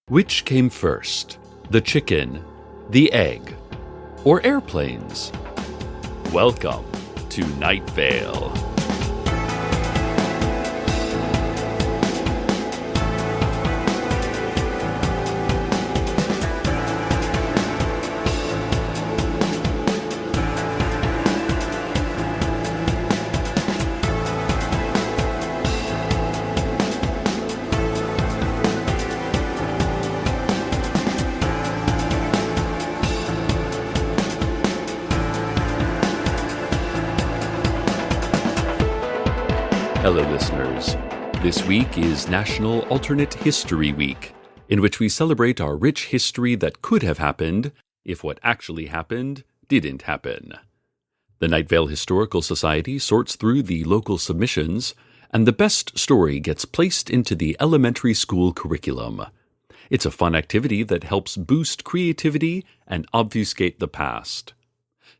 Which came first, the chicken, the egg, or airplanes? Welcome to Night Vale. Hello, listeners. This week is National Alternate History Week, in which we celebrate our rich history that could have happened if what actually happened didn't happen. The Night Vale Historical Society sorts through the local submissions, and the best story gets placed into the elementary school curriculum. It's a fun activity that helps boost creativity and obfuscate the past.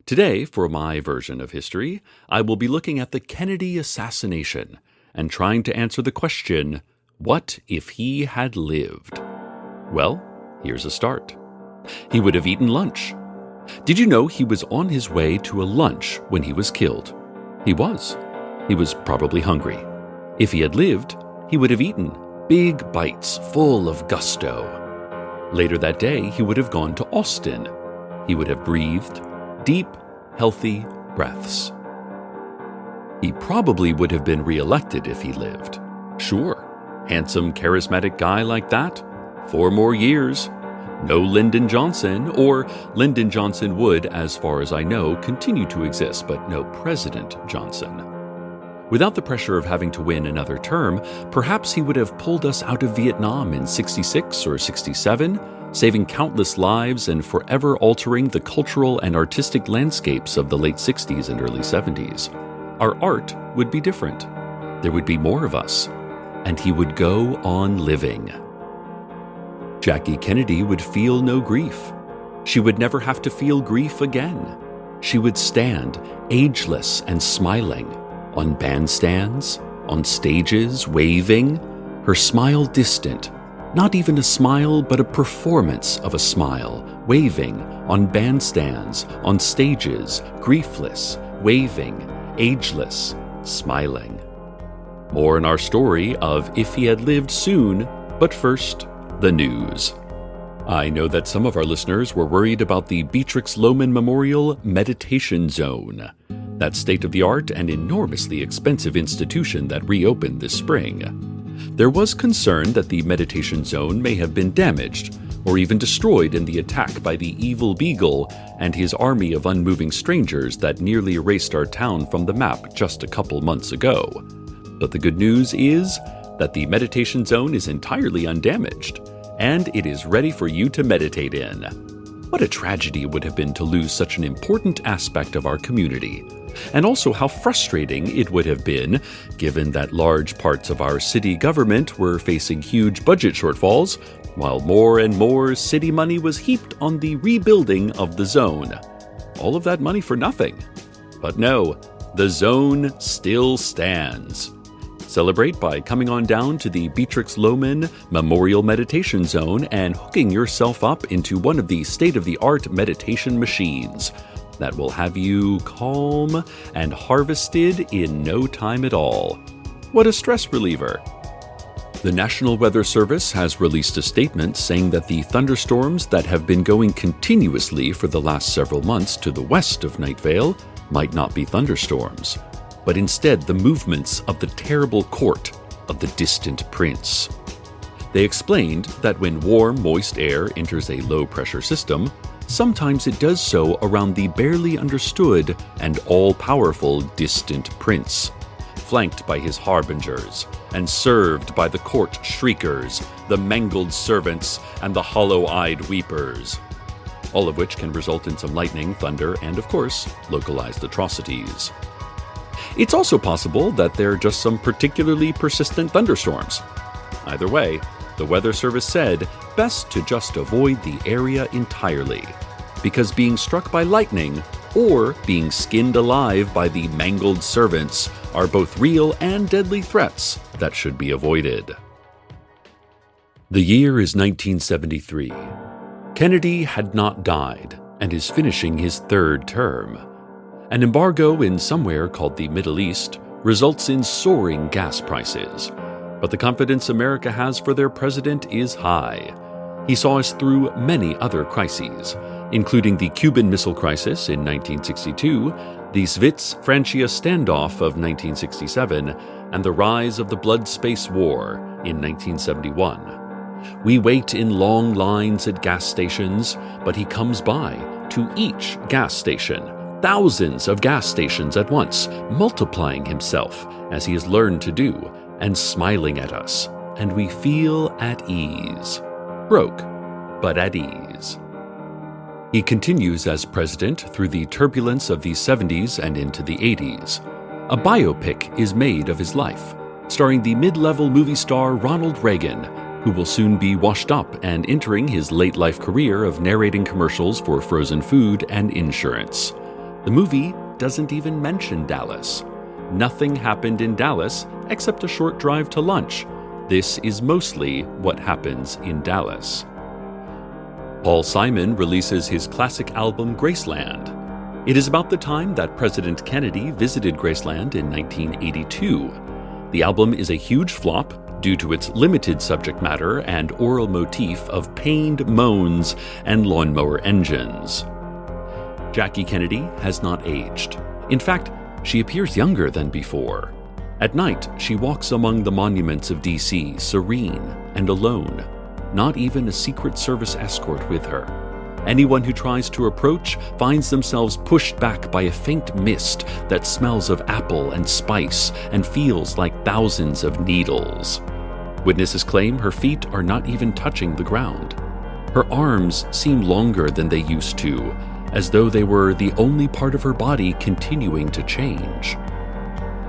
Today, for my version of history, I will be looking at the Kennedy assassination and trying to answer the question, what if he had lived? Well, here's a start. He would have eaten lunch. Did you know he was on his way to a lunch when he was killed? He was. He was probably hungry. If he had lived, he would have eaten big bites full of gusto. Later that day, he would have gone to Austin. He would have breathed deep, healthy breaths. He probably would have been reelected if he lived. Sure, handsome, charismatic guy like that, 4 more years. No Lyndon Johnson, or Lyndon Johnson would, as far as I know, continue to exist, but no President Johnson. Without the pressure of having to win another term, perhaps he would have pulled us out of Vietnam in 66 or 67, saving countless lives and forever altering the cultural and artistic landscapes of the late 60s and early 70s. Our art would be different. There would be more of us, and he would go on living. Jackie Kennedy would feel no grief. She would never have to feel grief again. She would stand, ageless and smiling, on bandstands, on stages, waving, her smile distant. Not even a smile, but a performance of a smile, waving, on bandstands, on stages, griefless, waving, ageless, smiling. More in our story of If He Had Lived Soon, but first, the news. I know that some of our listeners were worried about the Beatrix Lohmann Memorial Meditation Zone, that state-of-the-art and enormously expensive institution that reopened this spring. There was concern that the meditation zone may have been damaged or even destroyed in the attack by the Evil Beagle and his army of unmoving strangers that nearly erased our town from the map just a couple months ago. But the good news is that the meditation zone is entirely undamaged, and it is ready for you to meditate in. What a tragedy it would have been to lose such an important aspect of our community. And also how frustrating it would have been, given that large parts of our city government were facing huge budget shortfalls, while more and more city money was heaped on the rebuilding of the zone. All of that money for nothing. But no, the zone still stands. Celebrate by coming on down to the Beatrix Lohmann Memorial Meditation Zone and hooking yourself up into one of the state-of-the-art meditation machines that will have you calm and harvested in no time at all. What a stress reliever. The National Weather Service has released a statement saying that the thunderstorms that have been going continuously for the last several months to the west of Night Vale might not be thunderstorms, but instead the movements of the terrible court of the distant prince. They explained that when warm, moist air enters a low-pressure system, sometimes it does so around the barely understood and all-powerful distant prince, flanked by his harbingers, and served by the court shriekers, the mangled servants, and the hollow-eyed weepers, all of which can result in some lightning, thunder, and, of course, localized atrocities. It's also possible that there are just some particularly persistent thunderstorms. Either way, the Weather Service said best to just avoid the area entirely, because being struck by lightning or being skinned alive by the mangled servants are both real and deadly threats that should be avoided. The year is 1973. Kennedy had not died and is finishing his third term. An embargo in somewhere called the Middle East results in soaring gas prices, but the confidence America has for their president is high. He saw us through many other crises, including the Cuban Missile Crisis in 1962, the Svits-Francia standoff of 1967, and the rise of the Blood Space War in 1971. We wait in long lines at gas stations, but he comes by to each gas station, thousands of gas stations at once, multiplying himself as he has learned to do, and smiling at us, and we feel at ease. Broke, but at ease. He continues as president through the turbulence of the 70s and into the 80s. A biopic is made of his life, starring the mid-level movie star Ronald Reagan, who will soon be washed up and entering his late-life career of narrating commercials for frozen food and insurance. The movie doesn't even mention Dallas. Nothing happened in Dallas except a short drive to lunch. This is mostly what happens in Dallas. Paul Simon releases his classic album Graceland. It is about the time that President Kennedy visited Graceland in 1982. The album is a huge flop due to its limited subject matter and oral motif of pained moans and lawnmower engines. Jackie Kennedy has not aged. In fact, she appears younger than before. At night, she walks among the monuments of D.C., serene and alone, not even a Secret Service escort with her. Anyone who tries to approach finds themselves pushed back by a faint mist that smells of apple and spice and feels like thousands of needles. Witnesses claim her feet are not even touching the ground. Her arms seem longer than they used to, as though they were the only part of her body continuing to change.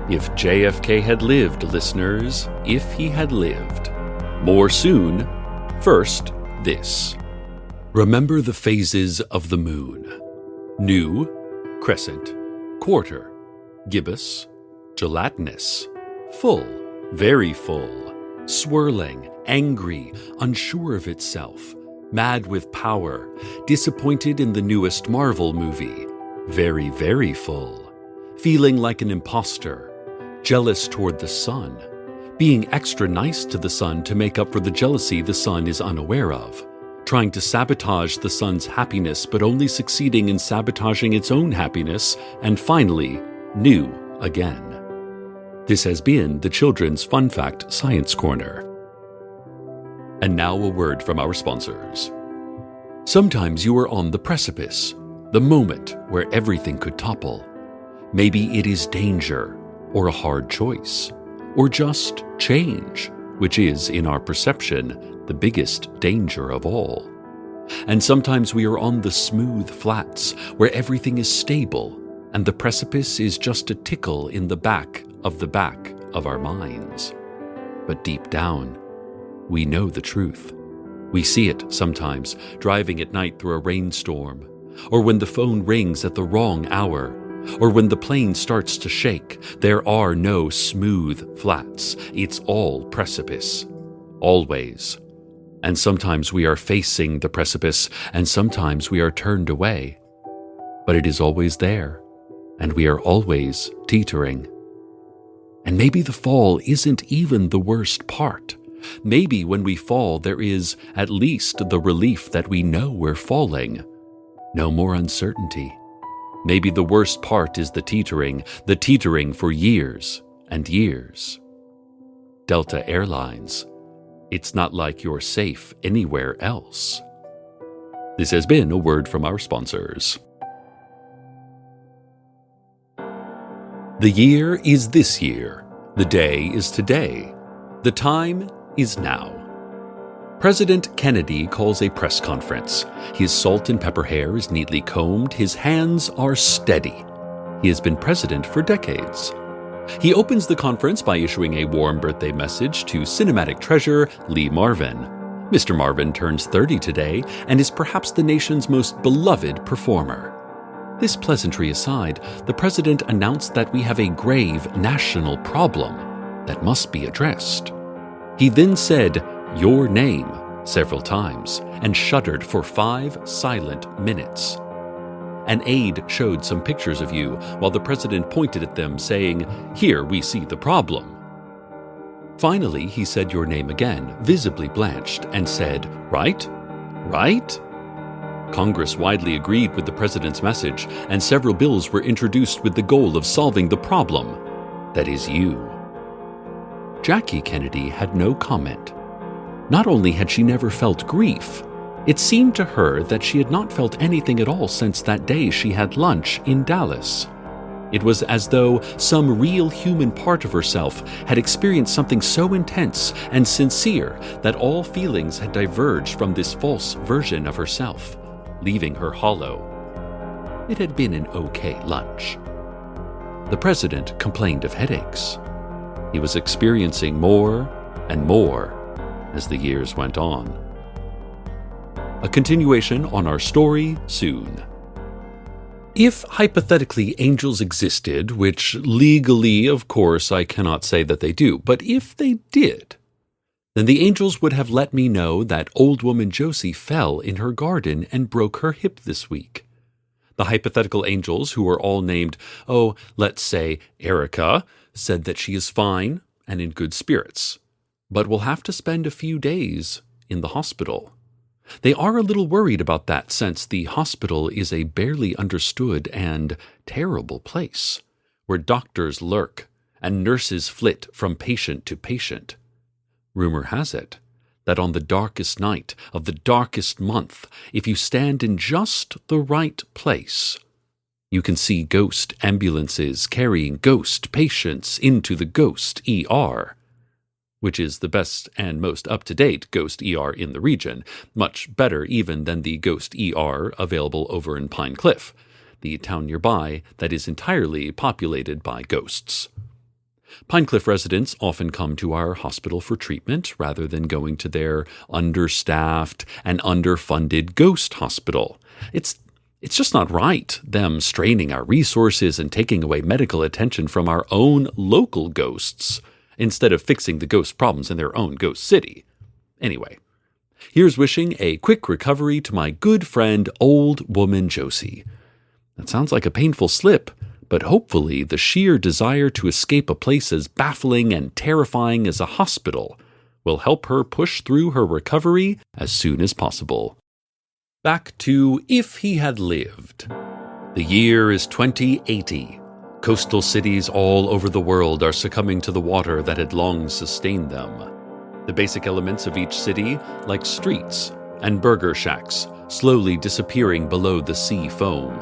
If JFK had lived, listeners, if he had lived. More soon. First, this. Remember the phases of the moon. New, crescent, quarter, gibbous, gelatinous, full, very full, swirling, angry, unsure of itself, mad with power, disappointed in the newest Marvel movie, very, very full, feeling like an imposter, jealous toward the sun, being extra nice to the sun to make up for the jealousy the sun is unaware of, trying to sabotage the sun's happiness but only succeeding in sabotaging its own happiness, and finally, new again. This has been the Children's Fun Fact Science Corner. And now a word from our sponsors. Sometimes you are on the precipice, the moment where everything could topple. Maybe it is danger, or a hard choice, or just change, which is, in our perception, the biggest danger of all. And sometimes we are on the smooth flats, where everything is stable, and the precipice is just a tickle in the back of our minds. But deep down, we know the truth. We see it sometimes, driving at night through a rainstorm, or when the phone rings at the wrong hour, or when the plane starts to shake. There are no smooth flats. It's all precipice. Always. And sometimes we are facing the precipice, and sometimes we are turned away. But it is always there, and we are always teetering. And maybe the fall isn't even the worst part. Maybe when we fall, there is at least the relief that we know we're falling. No more uncertainty. Maybe the worst part is the teetering for years and years. Delta Airlines. It's not like you're safe anywhere else. This has been a word from our sponsors. The year is this year. The day is today. The time is now. President Kennedy calls a press conference. His salt and pepper hair is neatly combed. His hands are steady. He has been president for decades. He opens the conference by issuing a warm birthday message to cinematic treasure Lee Marvin. Mr. Marvin turns 30 today and is perhaps the nation's most beloved performer. This pleasantry aside, the president announced that we have a grave national problem that must be addressed. He then said, your name several times and shuddered for 5 silent minutes. An aide showed some pictures of you while the president pointed at them, saying, "Here we see the problem." Finally, he said your name again, visibly blanched, and said, "Right? Right?" Congress widely agreed with the president's message, and several bills were introduced with the goal of solving the problem. That is you. Jackie Kennedy had no comment. Not only had she never felt grief, it seemed to her that she had not felt anything at all since that day she had lunch in Dallas. It was as though some real human part of herself had experienced something so intense and sincere that all feelings had diverged from this false version of herself, leaving her hollow. It had been an okay lunch. The president complained of headaches. He was experiencing more and more as the years went on. A continuation on our story soon. If hypothetically angels existed, which legally, of course, I cannot say that they do, but if they did, then the angels would have let me know that old woman Josie fell in her garden and broke her hip this week. The hypothetical angels, who are all named, let's say Erica, said that she is fine and in good spirits, but will have to spend a few days in the hospital. They are a little worried about that, since the hospital is a barely understood and terrible place, where doctors lurk and nurses flit from patient to patient. Rumor has it that on the darkest night of the darkest month, if you stand in just the right place, you can see ghost ambulances carrying ghost patients into the ghost ER, which is the best and most up-to-date ghost ER in the region, much better even than the ghost ER available over in Pine Cliff, the town nearby that is entirely populated by ghosts. Pine Cliff residents often come to our hospital for treatment rather than going to their understaffed and underfunded ghost hospital. It's just not right, them straining our resources and taking away medical attention from our own local ghosts, instead of fixing the ghost problems in their own ghost city. Anyway, here's wishing a quick recovery to my good friend, old woman Josie. That sounds like a painful slip, but hopefully the sheer desire to escape a place as baffling and terrifying as a hospital will help her push through her recovery as soon as possible. Back to If He Had Lived. The year is 2080. Coastal cities all over the world are succumbing to the water that had long sustained them. The basic elements of each city, like streets and burger shacks, slowly disappearing below the sea foam.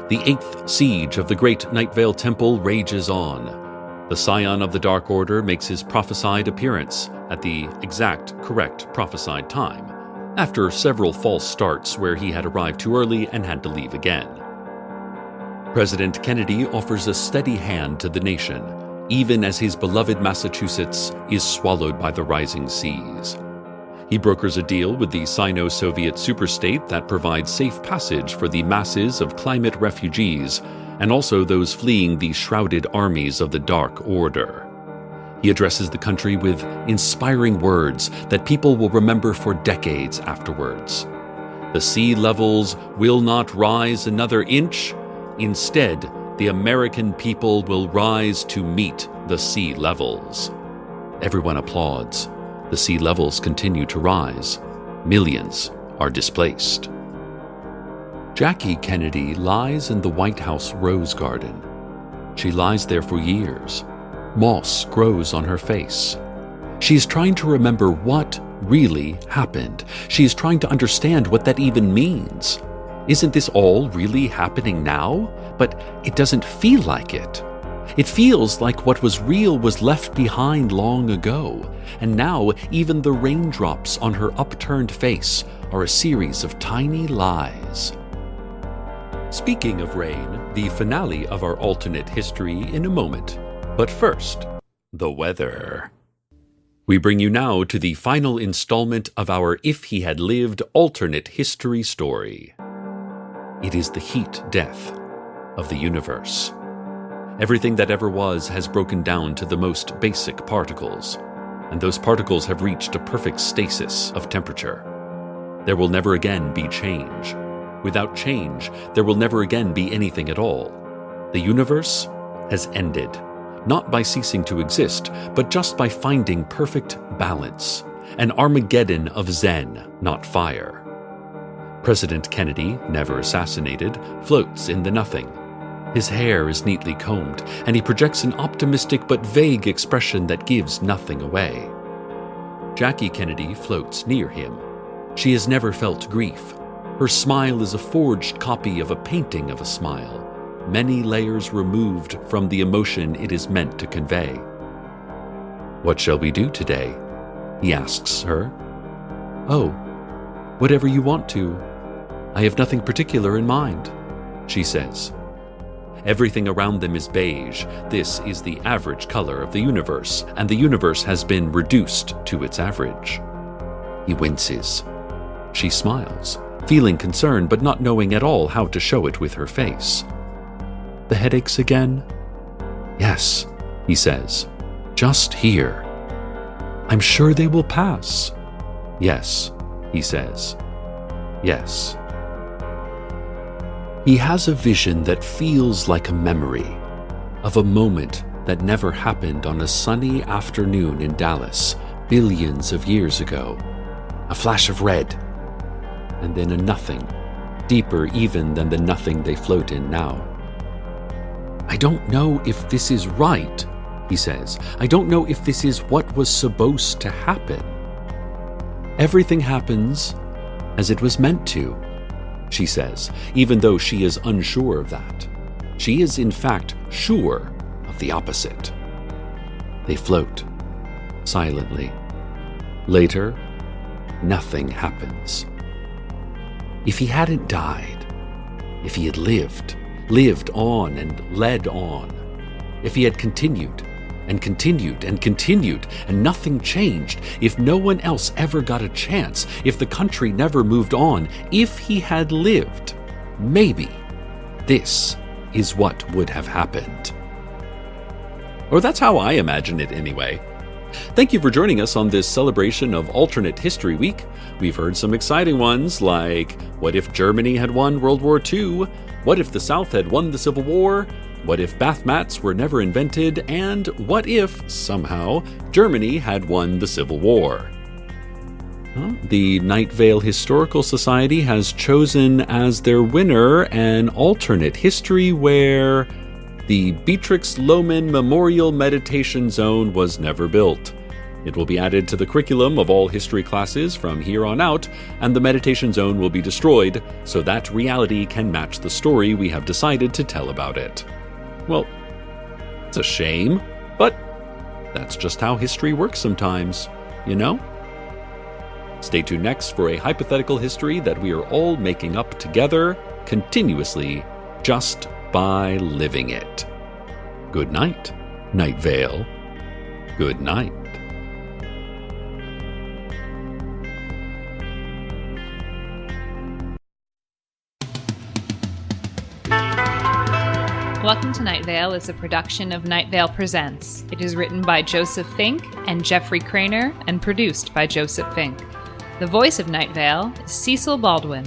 The 8th siege of the great Night Vale Temple rages on. The Scion of the Dark Order makes his prophesied appearance at the exact correct prophesied time, after several false starts where he had arrived too early and had to leave again. President Kennedy offers a steady hand to the nation, even as his beloved Massachusetts is swallowed by the rising seas. He brokers a deal with the Sino-Soviet superstate that provides safe passage for the masses of climate refugees and also those fleeing the shrouded armies of the Dark Order. He addresses the country with inspiring words that people will remember for decades afterwards. The sea levels will not rise another inch. Instead, the American people will rise to meet the sea levels. Everyone applauds. The sea levels continue to rise. Millions are displaced. Jackie Kennedy lies in the White House rose garden. She lies there for years. Moss grows on her face. She is trying to remember what really happened. She is trying to understand what that even means. Isn't this all really happening now? But it doesn't feel like it. It feels like what was real was left behind long ago, and now even the raindrops on her upturned face are a series of tiny lies. Speaking of rain, the finale of our alternate history in a moment. But first, the weather. We bring you now to the final installment of our If He Had Lived alternate history story. It is the heat death of the universe. Everything that ever was has broken down to the most basic particles, and those particles have reached a perfect stasis of temperature. There will never again be change. Without change, there will never again be anything at all. The universe has ended, not by ceasing to exist, but just by finding perfect balance, an Armageddon of Zen, not fire. President Kennedy, never assassinated, floats in the nothing. His hair is neatly combed, and he projects an optimistic but vague expression that gives nothing away. Jackie Kennedy floats near him. She has never felt grief. Her smile is a forged copy of a painting of a smile, many layers removed from the emotion it is meant to convey. "What shall we do today?" he asks her. "Oh, whatever you want to. I have nothing particular in mind," she says. Everything around them is beige. This is the average color of the universe, and the universe has been reduced to its average. He winces. She smiles, feeling concern but not knowing at all how to show it with her face. "The headaches again?" "Yes," he says. "Just here." "I'm sure they will pass." "Yes," he says. "Yes." He has a vision that feels like a memory of a moment that never happened on a sunny afternoon in Dallas billions of years ago. A flash of red, and then a nothing, deeper even than the nothing they float in now. "I don't know if this is right," he says. "I don't know if this is what was supposed to happen." "Everything happens as it was meant to," she says, even though she is unsure of that. She is, in fact, sure of the opposite. They float, silently. Later, nothing happens. If he hadn't died, if he had lived on and led on, if he had continued and continued and continued and nothing changed, if no one else ever got a chance, if the country never moved on, if he had lived, maybe this is what would have happened. Or that's how I imagine it anyway. Thank you for joining us on this celebration of Alternate History Week. We've heard some exciting ones like, what if Germany had won World War II? What if the South had won the Civil War? What if bath mats were never invented? And what if, somehow, Germany had won the Civil War? The Night Vale Historical Society has chosen as their winner an alternate history where the Beatrix Lohman Memorial Meditation Zone was never built. It will be added to the curriculum of all history classes from here on out, and the meditation zone will be destroyed so that reality can match the story we have decided to tell about it. Well, it's a shame, but that's just how history works sometimes, you know? Stay tuned next for a hypothetical history that we are all making up together, continuously, just by living it. Good night, Night Vale. Good night. Welcome to Night Vale is a production of Night Vale Presents. It is written by Joseph Fink and Jeffrey Craner and produced by Joseph Fink. The voice of Night Vale is Cecil Baldwin.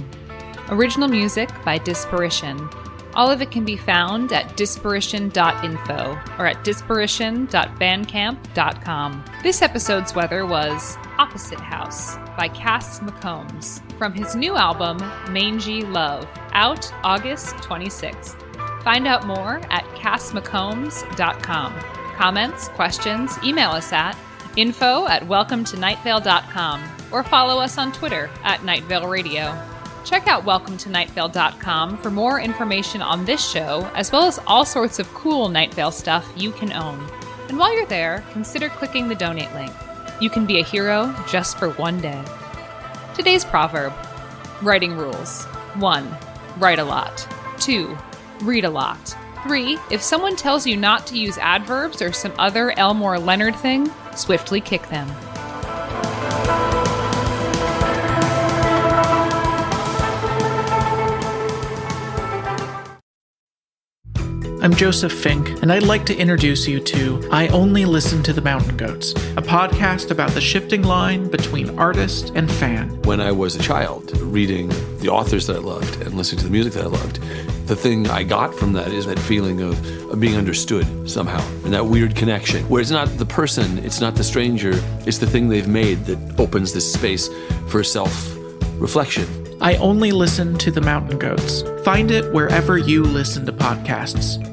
Original music by Disparition. All of it can be found at disparition.info or at disparition.bandcamp.com. This episode's weather was Opposite House by Cass McCombs from his new album Mangy Love, out August 26th. Find out more at cassmccombs.com. Comments, questions, email us at info@welcometonightvale.com or follow us on Twitter at Nightvale Radio. Check out welcometonightvale.com for more information on this show, as well as all sorts of cool Night Vale stuff you can own. And while you're there, consider clicking the donate link. You can be a hero just for one day. Today's proverb. Writing rules. 1. Write a lot. 2. Read a lot. 3. If someone tells you not to use adverbs or some other Elmore Leonard thing, swiftly kick them. I'm Joseph Fink, and I'd like to introduce you to I Only Listen to the Mountain Goats, a podcast about the shifting line between artist and fan. When I was a child, reading the authors that I loved and listening to the music that I loved, the thing I got from that is that feeling of being understood somehow, and that weird connection, where it's not the person, it's not the stranger, it's the thing they've made that opens this space for self-reflection. I Only Listen to the Mountain Goats. Find it wherever you listen to podcasts.